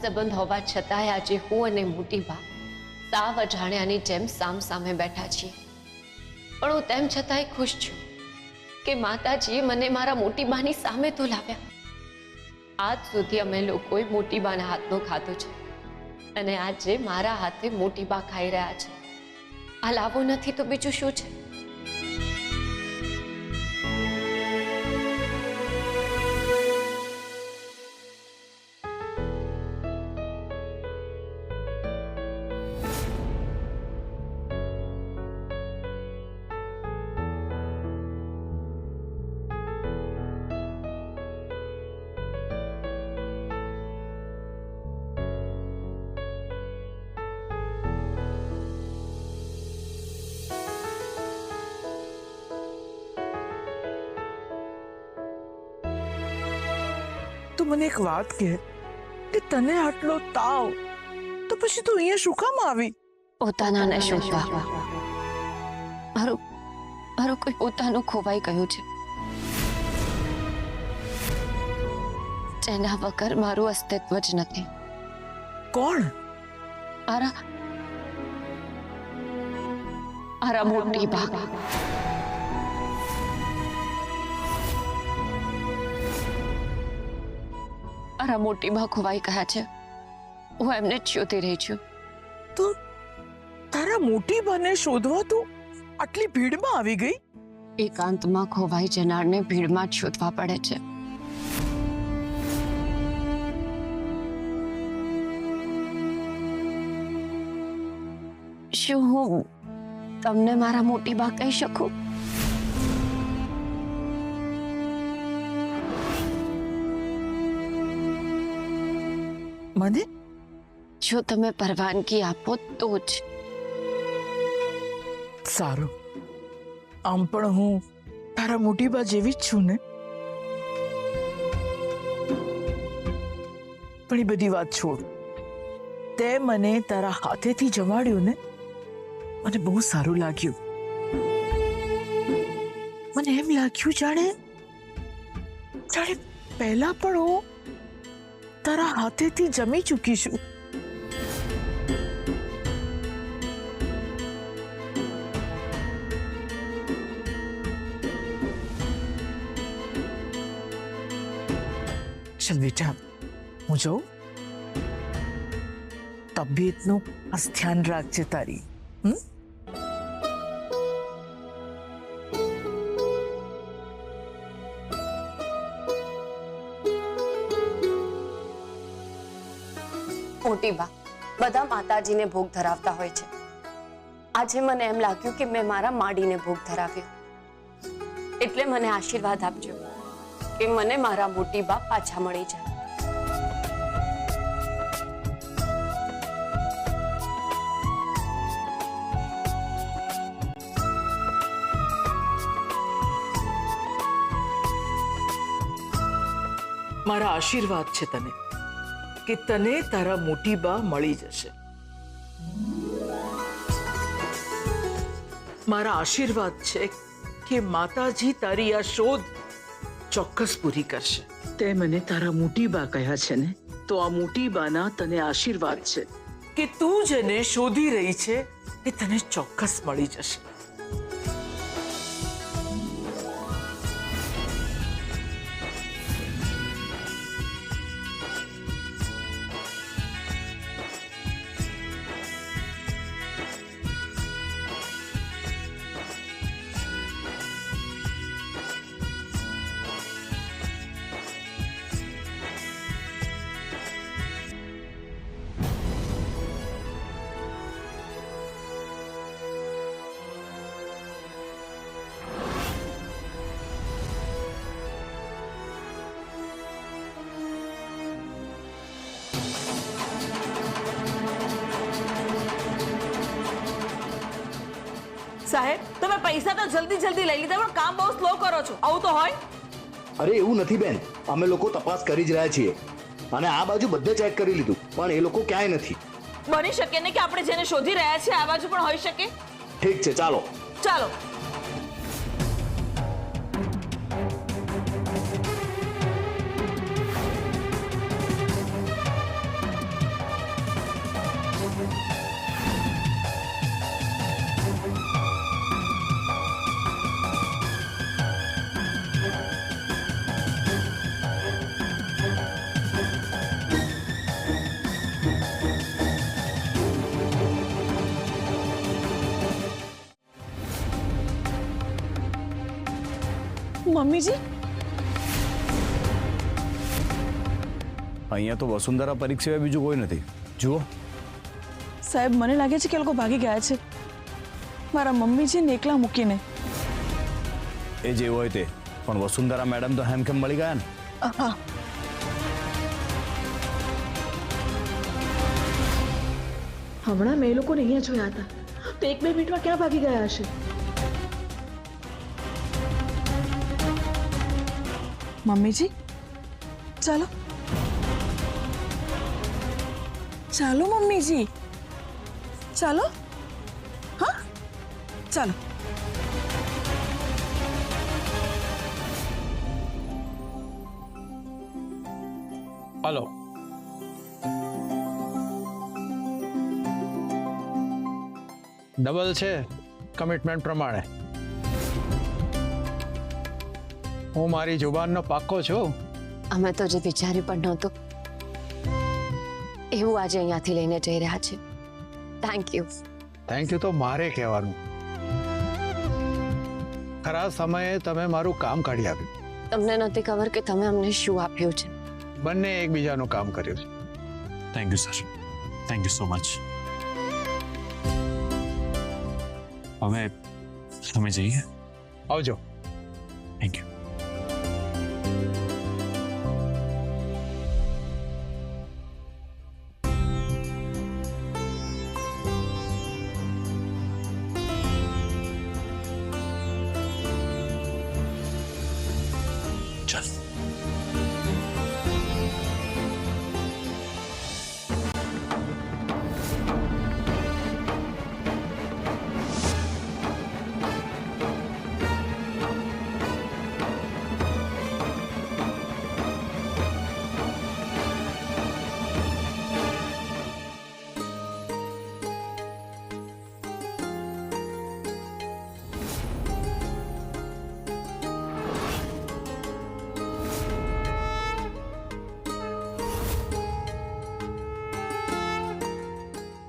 સંબંધ હોવા છતાંય આજે હું અને મોટી બા સાવ અજાણ્યાની જેમ સામ સામે બેઠા છીએ. પણ હું તેમ છતાંય ખુશ છું કે માતાજીએ મને મારા મોટી બાની સામે તો લાવ્યા. આજ સુધી અમે લોકોએ મોટી બાના હાથનો ખાધો છે અને આજે મારા હાથે મોટી બા ખાઈ રહ્યા છે. આ લાવો નથી તો બીજું શું છે? તું મને એક વાત કહે કે તને આટલો તાવ તો પછી તું અહીંયા શું કામ આવી? પોતાનાને શું મારું કોઈ પોતાનું ખોવાઈ ગયું છે, જેના વગર મારું અસ્તિત્વ જ નથી. કોણ? મારા મોટી બા. મારા મોટી બા ખોવાઈ ગયા છે. હું એમને જ શોધી રહી છું. તો તારા મોટી બાને શોધવા તું આટલી ભીડમાં આવી ગઈ? એકાંતમાં ખોવાઈ જનારને ભીડમાં જ શોધવા પડે છે. શું હું તમને મારા મોટી બા કહી શકું? મને? જો તમે પરવાનગી આપો તો જ. સારું, આમ પણ હું તારા મોટી બા જેવી જ છું ને. પણ એ બધી વાત છોડ. તે મને તારા હાથેથી જમાડ્યું ને, મને બહુ સારું લાગ્યું. મને એમ લાગ્યું જાણે પહેલા પણ હું તારા હાથેથી જમી ચૂકી છું. ચલ બેટા, હું જાઉં. તબિયતનું ખાસ ધ્યાન રાખજે તારી. મોટી બા, બધા માતાજીને ભોગ ધરાવતા હોય છે. આજે મને એમ લાગ્યું કે મેં મારા માડીને ભોગ ધરાવ્યો, એટલે મને આશીર્વાદ આપજો કે મને મારા મોટી બા પાછા મળી જાય. મારા આશીર્વાદ છે તને કે તને તારા મોટી બા મળી જશે. મારા આશીર્વાદ છે કે માતાજી તારી આ શોધ ચોક્કસ પૂરી કરશે. તે મને તારા મોટી બા કહ્યા છે ને, તો આ મોટી બાના તને આશીર્વાદ છે કે તું જેને શોધી રહી છે એ તને ચોક્કસ મળી જશે. સાહેબ, તમે પૈસા તો જલ્દી જલ્દી લઈ લીધા પણ કામ બહુ સ્લો કરો છો. આવું તો હોય? અરે એવું નથી બેન, અમે લોકો તપાસ કરી જ રહ્યા છીએ અને આ બાજુ બધે ચેક કરી લીધું પણ એ લોકો ક્યાંય નથી. બની શકે ને કે આપણે જેને શોધી રહ્યા છીએ આ બાજુ પણ હોઈ શકે. ઠીક છે, ચાલો ચાલો. મમ્મીજી અહીંયા તો વસુંધરા પરીખ સિવાય બીજું કોઈ નથી. જુઓ. સાહેબ મને લાગે છે કે એ લોકો ભાગી ગયા છે મારા મમ્મીજીને એકલા મૂકીને. એ જે હોય તે, પણ વસુંધરા મેડમ તો હેમખેમ મળી ગયા ને. હા હમણાં મેં એ લોકોને અહીંયા જોયા હતા તો 1-2 મિનિટમાં ક્યાં ભાગી ગયા હશે? મમ્મીજી ચાલો ચાલો મમ્મીજી ચાલો. હા ચાલો. હલો. ડબલ છે કમિટમેન્ટ પ્રમાણે. હું મારી જુબાનનો પાક્કો છું. અમે તો જે વિચાર્યું પણ નહોતું એવું આજે અહીંયાથી લઈને જઈ રહ્યા છે. Thank you. થેન્ક યુ તો મારે કહેવાનું. ખરા સમયે તમે મારું કામ કાઢી આપ્યું. તમને નથી ખબર કે તમે અમને શું આપ્યું છે. બંને એકબીજાનું કામ કર્યું છે. Thank you sir, thank you so much. હવે તમે જઈએ. આવજો. Thank you. ચાલ.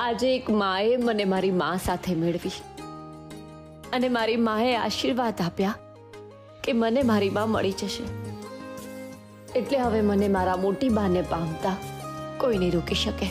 આજે એક માએ મને મારી મા સાથે મેળવી અને મારી માએ આશીર્વાદ આપ્યા કે મને મારી મા મળી જશે. એટલે હવે મને મારા મોટી બાને પામતા કોઈ નહીં રોકી શકે.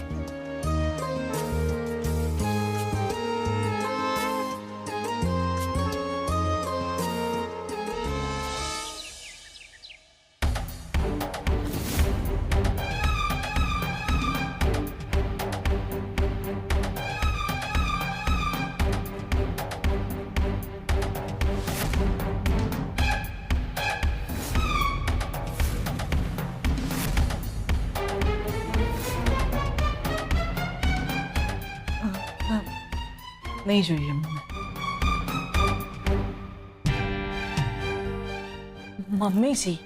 નહીં જોઈએ મને. મમ્મીજી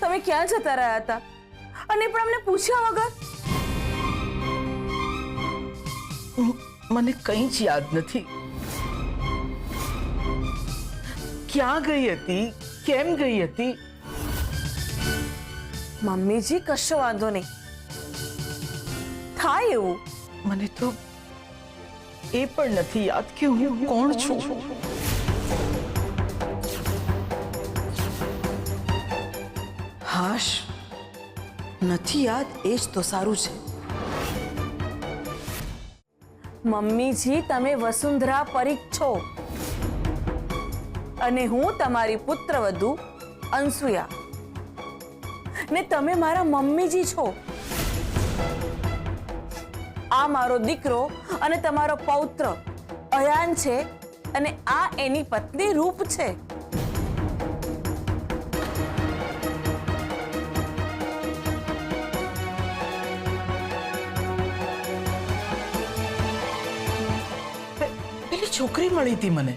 તમે ક્યાં જતા રહ્યા હતા અને પણ અમને પૂછ્યા વગર? મને કંઈ જ યાદ નથી. ક્યાં ગઈ હતી, કેમ ગઈ હતી? મમ્મીજી કશો વાંધો નહીં થાય એવું. મને તો એ પણ નથી યાદ કે હું કોણ છું. હાશ નથી યાદ એ જ તો સારું છે. મમ્મીજી તમે વસુંધરા પરીખ છો અને હું તમારી પુત્રવધુ અનસુયા ને તમે મારા મમ્મીજી છો. આ મારો દીકરો અને તમારો પૌત્ર અયાન છે અને આ એની પત્ની રૂપ છે. પેલી છોકરી મળી હતી મને.